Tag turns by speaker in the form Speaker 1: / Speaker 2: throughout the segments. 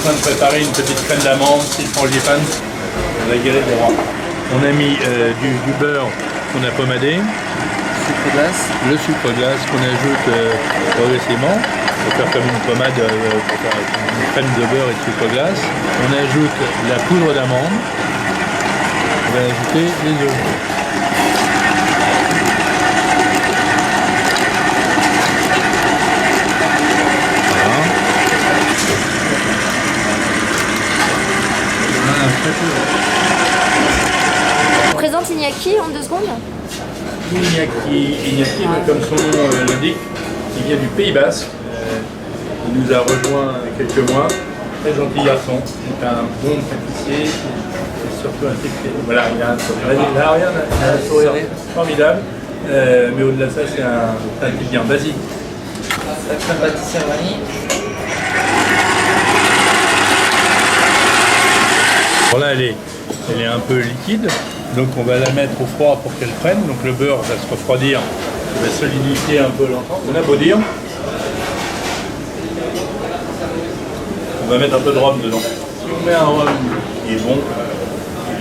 Speaker 1: train de préparer une petite crème d'amande, style frangipane, la galette des rois. On a mis du beurre qu'on a pommadé, le sucre glace qu'on ajoute progressivement pour faire comme une pommade, pour faire une crème de beurre et de sucre glace. On ajoute la poudre d'amande, on va ajouter les œufs.
Speaker 2: On présente Iñaki en 2 secondes.
Speaker 1: Iñaki, comme son nom l'indique, il vient du Pays Basque. Il nous a rejoint il y a quelques mois. Très gentil garçon. C'est un bon pâtissier. Et surtout un type. Voilà, il a un sourire formidable. Mais au-delà de ça, c'est un type bien basique.
Speaker 3: La crème pâtissière vanille.
Speaker 1: Bon, là, elle est un peu liquide, donc on va la mettre au froid pour qu'elle prenne. Donc le beurre va se refroidir, il va solidifier un peu l'ensemble. On a beau dire, on va mettre un peu de rhum dedans. Si on met un rhum qui est bon,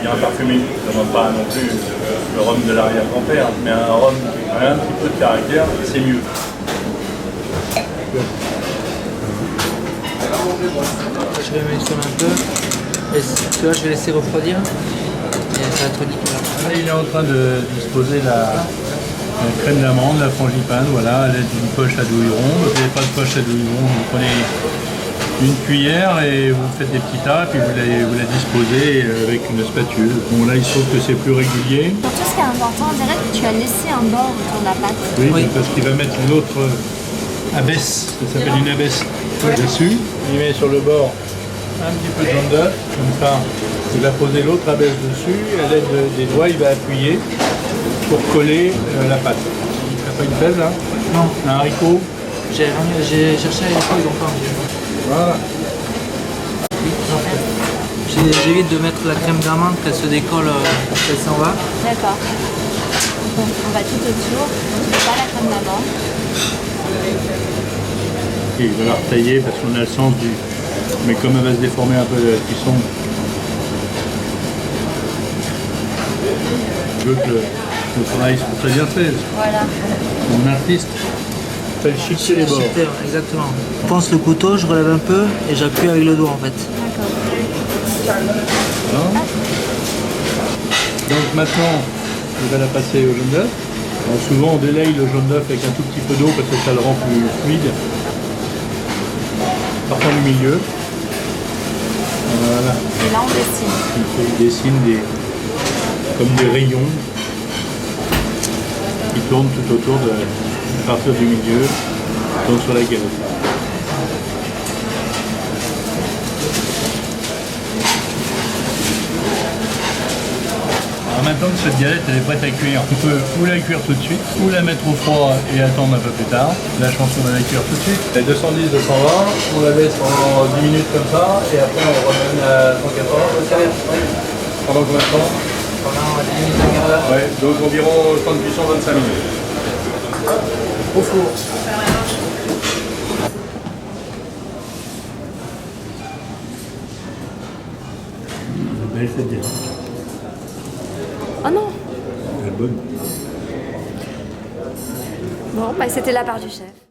Speaker 1: bien parfumé, on ne demande pas non plus le rhum de l'arrière-grand-père, mais un rhum qui a un petit peu de caractère, c'est mieux.
Speaker 3: Je vais mettre un peu. Et celui-là, je vais laisser refroidir. Et ça va être nickel.
Speaker 1: Là, il est en train de disposer la crème d'amande, la frangipane, voilà, à l'aide d'une poche à douille ronde. Vous n'avez pas de poche à douille ronde, vous prenez une cuillère et vous faites des petits tas, puis vous la disposez avec une spatule. Bon, là, il se trouve que c'est plus régulier.
Speaker 2: Surtout, ce qui est important, on dirait que tu as laissé un bord autour de la pâte.
Speaker 1: Oui, parce qu'il va mettre une autre abaisse, ça s'appelle une abaisse dessus. Il met sur le bord un petit peu de jaune d'œuf, comme ça, il va poser l'autre abaisse dessus, à l'aide des doigts, il va appuyer pour coller la pâte. T'as pas une fraise là?
Speaker 3: Non.
Speaker 1: Un haricot?
Speaker 3: J'ai cherché à l'époque, ils n'ont pas.
Speaker 1: Voilà.
Speaker 3: J'évite de mettre la crème d'amande, qu'elle se décolle, qu'elle s'en va.
Speaker 2: D'accord. Donc, on va tout autour. Donc, tu mets pas la crème d'amande.
Speaker 1: Et il va la retailler parce qu'on a le sens du... Mais comme elle va se déformer un peu de la cuisson, je veux que le travail soit très bien fait.
Speaker 2: Voilà.
Speaker 1: Mon artiste fait le chic les bords.
Speaker 3: Exactement. Je pense le couteau, je relève un peu et j'appuie avec le doigt en fait.
Speaker 2: D'accord.
Speaker 1: Voilà. Donc maintenant, il va la passer au jaune d'œuf. Alors souvent on délaye le jaune d'œuf avec un tout petit peu d'eau parce que ça le rend plus fluide. Partant du milieu. Voilà.
Speaker 2: Et là, on dessine.
Speaker 1: Il dessine comme des rayons qui tournent tout autour à partir du milieu, donc sur la galette. Alors maintenant que cette galette elle est prête à cuire, on peut ou la cuire tout de suite, ou la mettre au froid et attendre un peu plus tard. Là je pense qu'on va la cuire tout de suite. À 210, 220, on la laisse pendant 10 minutes comme ça, et après on ramène à 180. Pendant combien de temps?
Speaker 3: Pendant 10 minutes, un quart d'heure.
Speaker 1: Ouais, donc environ temps de cuisson 25 minutes. Au four. Belle cette galette.
Speaker 2: Oh non.
Speaker 1: Elle est bonne.
Speaker 2: Bon, bah, c'était la part du chef.